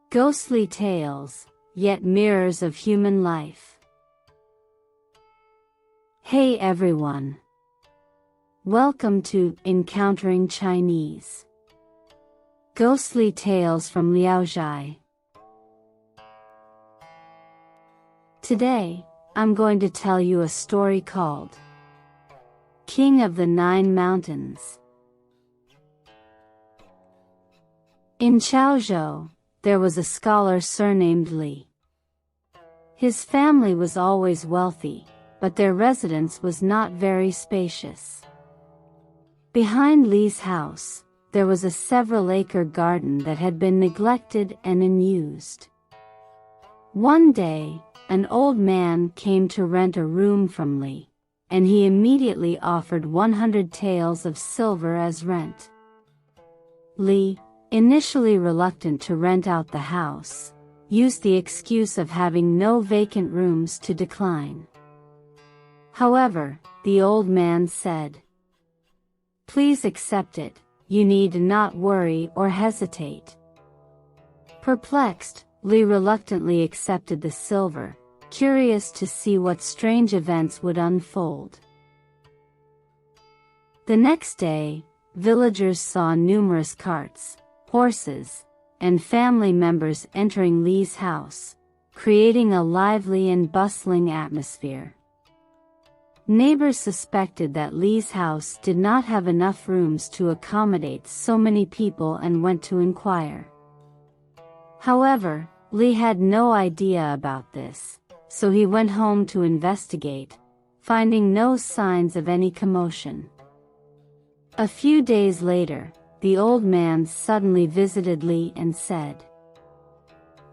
Ghostly tales, yet mirrors of human life. Hey everyone! Welcome to Encountering Chinese. Ghostly Tales from Liao Zhai. Today, I'm going to tell you a story called King of the Nine Mountains. In Chaozhou, there was a scholar surnamed Li. His family was always wealthy, but their residence was not very spacious. Behind Li's house, there was a several-acre garden that had been neglected and unused. One day, an old man came to rent a room from Li, and he immediately offered 100 taels of silver as rent. Li, initially reluctant to rent out the house, used the excuse of having no vacant rooms to decline. However, the old man said, "Please accept it, you need not worry or hesitate." Perplexed, Li reluctantly accepted the silver, curious to see what strange events would unfold. The next day, villagers saw numerous carts, horses, and family members entering Li's house, creating a lively and bustling atmosphere. Neighbors suspected that Li's house did not have enough rooms to accommodate so many people and went to inquire. However, Li had no idea about this, so he went home to investigate, finding no signs of any commotion. A few days later, the old man suddenly visited Li and said,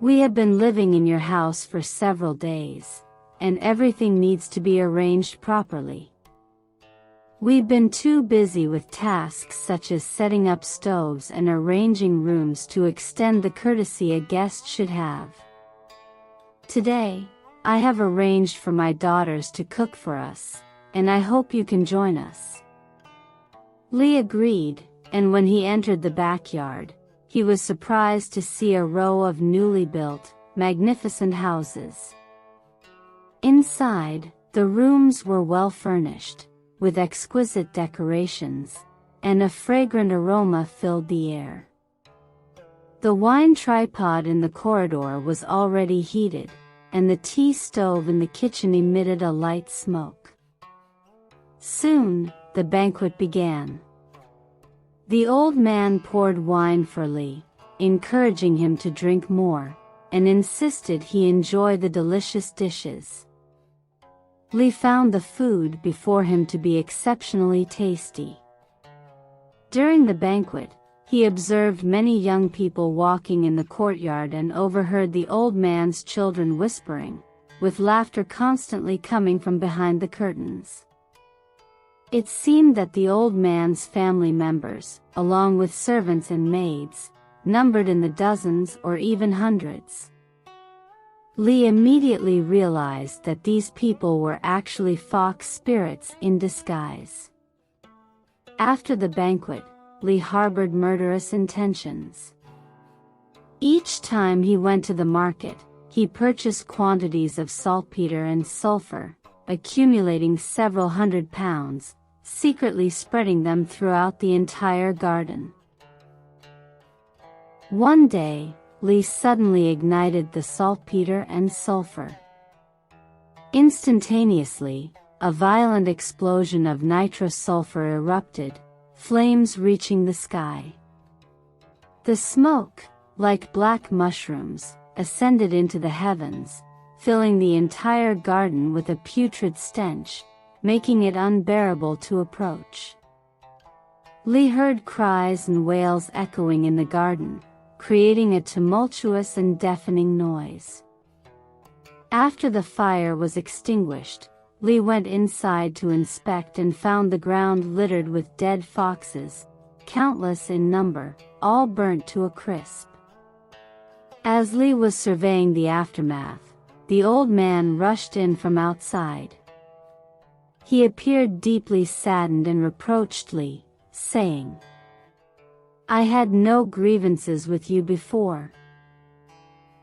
"We have been living in your house for several days, and everything needs to be arranged properly. We've been too busy with tasks such as setting up stoves and arranging rooms to extend the courtesy a guest should have. Today, I have arranged for my daughters to cook for us, and I hope you can join us." Li agreed, and when he entered the backyard, he was surprised to see a row of newly built, magnificent houses. Inside, the rooms were well furnished, with exquisite decorations, and a fragrant aroma filled the air. The wine tripod in the corridor was already heated, and the tea stove in the kitchen emitted a light smoke. Soon, the banquet began. The old man poured wine for Li, encouraging him to drink more, and insisted he enjoy the delicious dishes. Li found the food before him to be exceptionally tasty. During the banquet, he observed many young people walking in the courtyard and overheard the old man's children whispering, with laughter constantly coming from behind the curtains. It seemed that the old man's family members, along with servants and maids, numbered in the dozens or even hundreds. Li immediately realized that these people were actually fox spirits in disguise. After the banquet, Li harbored murderous intentions. Each time he went to the market, he purchased quantities of saltpeter and sulfur, accumulating several hundred pounds, secretly spreading them throughout the entire garden. One day, Li suddenly ignited the saltpeter and sulfur. Instantaneously, a violent explosion of nitrosulfur erupted, flames reaching the sky. The smoke, like black mushrooms, ascended into the heavens, filling the entire garden with a putrid stench, making it unbearable to approach. Li heard cries and wails echoing in the garden, creating a tumultuous and deafening noise. After the fire was extinguished, Li went inside to inspect and found the ground littered with dead foxes, countless in number, all burnt to a crisp. As Li was surveying the aftermath, the old man rushed in from outside. He appeared deeply saddened and reproached Li, saying, "I had no grievances with you before.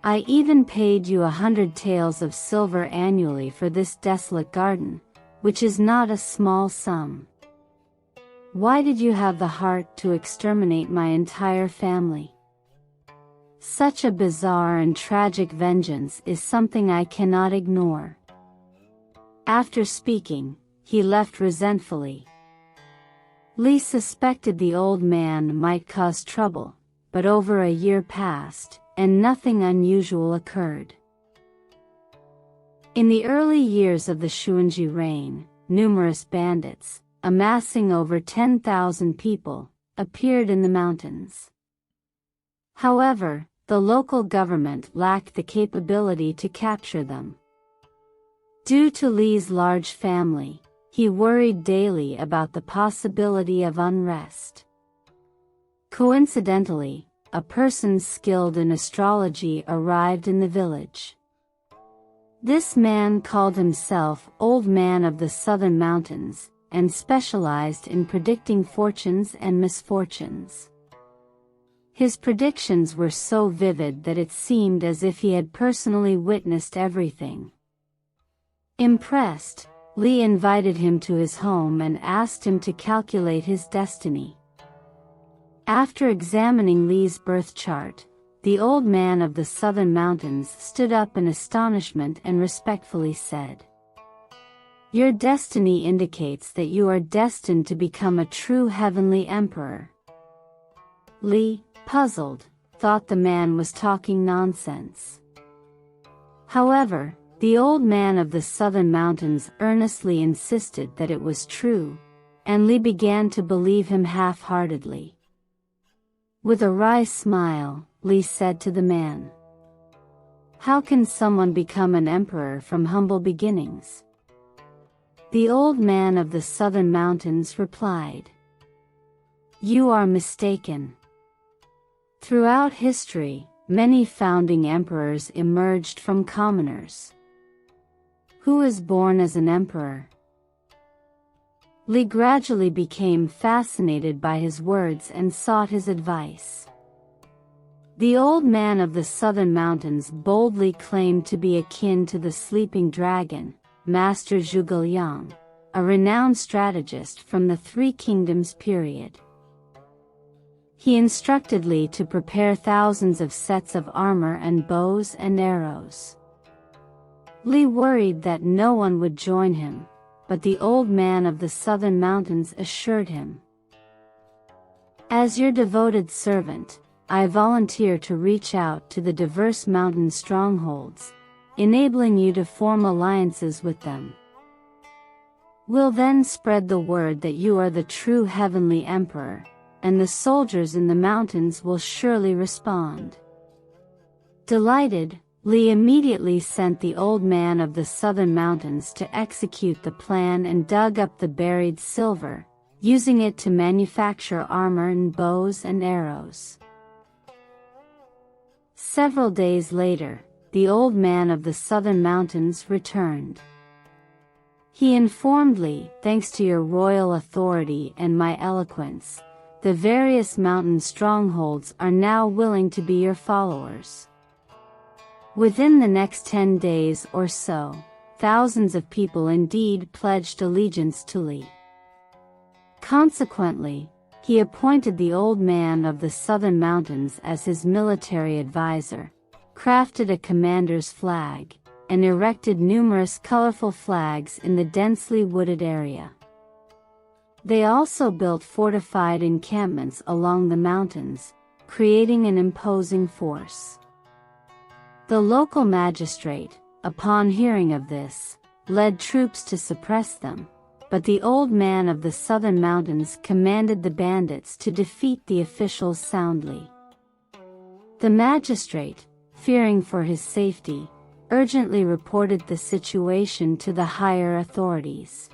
I even paid you 100 taels of silver annually for this desolate garden, which is not a small sum. Why did you have the heart to exterminate my entire family? Such a bizarre and tragic vengeance is something I cannot ignore." After speaking, he left resentfully. Li suspected the old man might cause trouble, but over a year passed, and nothing unusual occurred. In the early years of the Xuanji reign, numerous bandits, amassing over 10,000 people, appeared in the mountains. However, the local government lacked the capability to capture them. Due to Li's large family, he worried daily about the possibility of unrest. Coincidentally, a person skilled in astrology arrived in the village. This man called himself Old Man of the Southern Mountains, and specialized in predicting fortunes and misfortunes. His predictions were so vivid that it seemed as if he had personally witnessed everything. Impressed, Li invited him to his home and asked him to calculate his destiny. After examining Li's birth chart, the Old Man of the Southern Mountains stood up in astonishment and respectfully said, "Your destiny indicates that you are destined to become a true heavenly emperor." Li, puzzled, thought the man was talking nonsense. However, the Old Man of the Southern Mountains earnestly insisted that it was true, and Li began to believe him half-heartedly. With a wry smile, Li said to the man, "How can someone become an emperor from humble beginnings?" The Old Man of the Southern Mountains replied, "You are mistaken. Throughout history, many founding emperors emerged from commoners. Who is born as an emperor?" Li gradually became fascinated by his words and sought his advice. The Old Man of the Southern Mountains boldly claimed to be akin to the sleeping dragon, Master Zhuge, a renowned strategist from the Three Kingdoms period. He instructed Li to prepare thousands of sets of armor and bows and arrows. Li worried that no one would join him, but the Old Man of the Southern Mountains assured him, "As your devoted servant, I volunteer to reach out to the diverse mountain strongholds, enabling you to form alliances with them. We'll then spread the word that you are the true heavenly emperor, and the soldiers in the mountains will surely respond." Delighted, Li immediately sent the Old Man of the Southern Mountains to execute the plan and dug up the buried silver, using it to manufacture armor and bows and arrows. Several days later, the Old Man of the Southern Mountains returned. He informed Li, "Thanks to your royal authority and my eloquence, the various mountain strongholds are now willing to be your followers." Within the next 10 days or so, thousands of people indeed pledged allegiance to Li. Consequently, he appointed the Old Man of the Southern Mountains as his military advisor, crafted a commander's flag, and erected numerous colorful flags in the densely wooded area. They also built fortified encampments along the mountains, creating an imposing force. The local magistrate, upon hearing of this, led troops to suppress them, but the Old Man of the Southern Mountains commanded the bandits to defeat the officials soundly. The magistrate, fearing for his safety, urgently reported the situation to the higher authorities.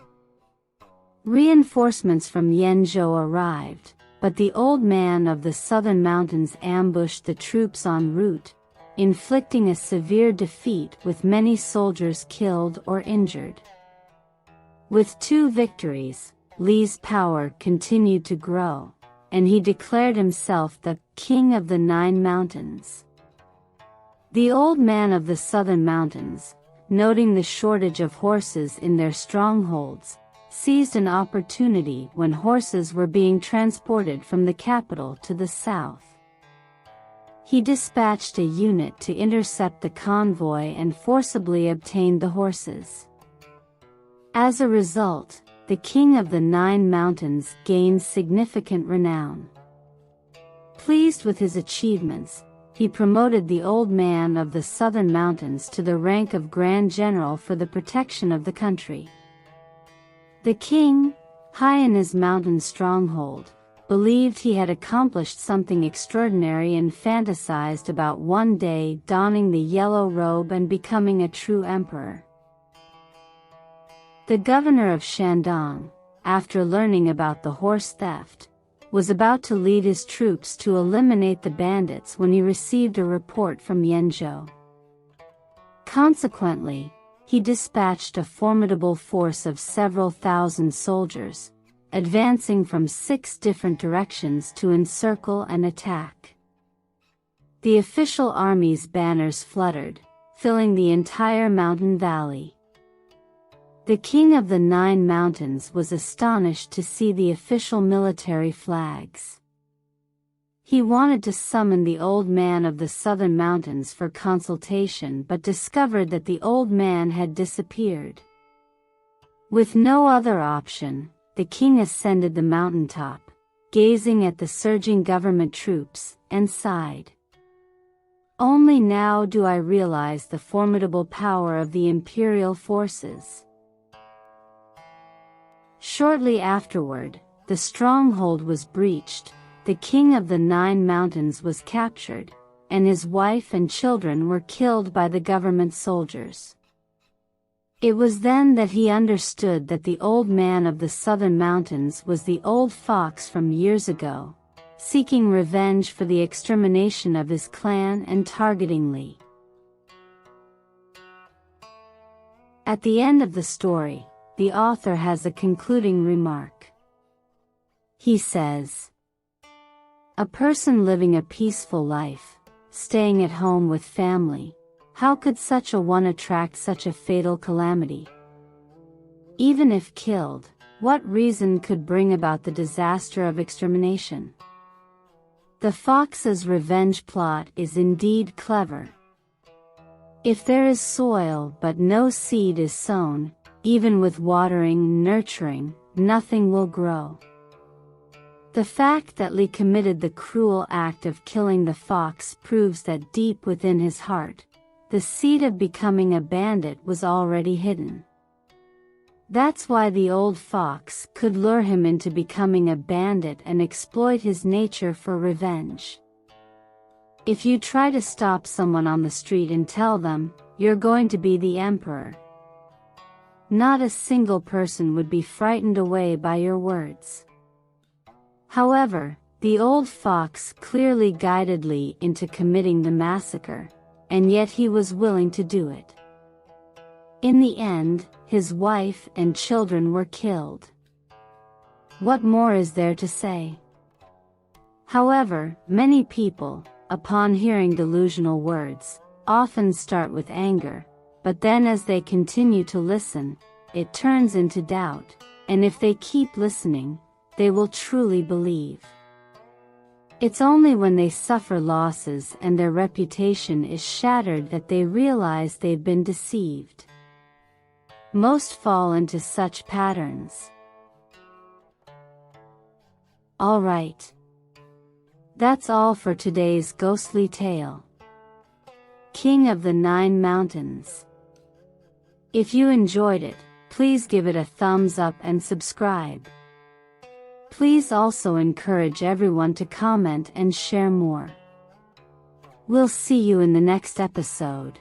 Reinforcements from Yanzhou arrived, but the Old Man of the Southern Mountains ambushed the troops en route, inflicting a severe defeat with many soldiers killed or injured. With 2 victories, Li's power continued to grow, and he declared himself the King of the 9 Mountains. The old man of the southern mountains, noting the shortage of horses in their strongholds, seized an opportunity when horses were being transported from the capital to the south. He dispatched a unit to intercept the convoy and forcibly obtained the horses. As a result, the king of the 9 mountains gained significant renown. Pleased with his achievements, he promoted the old man of the southern mountains to the rank of Grand General for the protection of the country. The king, high in his mountain stronghold, believed he had accomplished something extraordinary and fantasized about one day donning the yellow robe and becoming a true emperor. The governor of Shandong, after learning about the horse theft, was about to lead his troops to eliminate the bandits when he received a report from Yanzhou. Consequently, he dispatched a formidable force of several thousand soldiers, advancing from 6 different directions to encircle and attack. The official army's banners fluttered, filling the entire mountain valley. The king of the 9 mountains was astonished to see the official military flags. He wanted to summon the old man of the southern mountains for consultation but discovered that the old man had disappeared. With no other option, the king ascended the mountaintop, gazing at the surging government troops, and sighed. Only now do I realize the formidable power of the imperial forces. Shortly afterward, the stronghold was breached, the king of the 9 mountains was captured, and his wife and children were killed by the government soldiers. It was then that he understood that the old man of the southern mountains was the old fox from years ago, seeking revenge for the extermination of his clan and targeting Li. At the end of the story, the author has a concluding remark. He says, "A person living a peaceful life, staying at home with family, how could such a one attract such a fatal calamity? Even if killed, what reason could bring about the disaster of extermination? The fox's revenge plot is indeed clever. If there is soil but no seed is sown, even with watering and nurturing, nothing will grow." The fact that Li committed the cruel act of killing the fox proves that deep within his heart, the seed of becoming a bandit was already hidden. That's why the old fox could lure him into becoming a bandit and exploit his nature for revenge. If you try to stop someone on the street and tell them, "You're going to be the emperor," not a single person would be frightened away by your words. However, the old fox clearly guided Li into committing the massacre, and yet he was willing to do it. In the end, his wife and children were killed. What more is there to say? However, many people, upon hearing delusional words, often start with anger, but then as they continue to listen, it turns into doubt, and if they keep listening, they will truly believe. It's only when they suffer losses and their reputation is shattered that they realize they've been deceived. Most fall into such patterns. Alright. That's all for today's ghostly tale. King of the 9 Mountains. If you enjoyed it, please give it a thumbs up and subscribe. Please also encourage everyone to comment and share more. We'll see you in the next episode.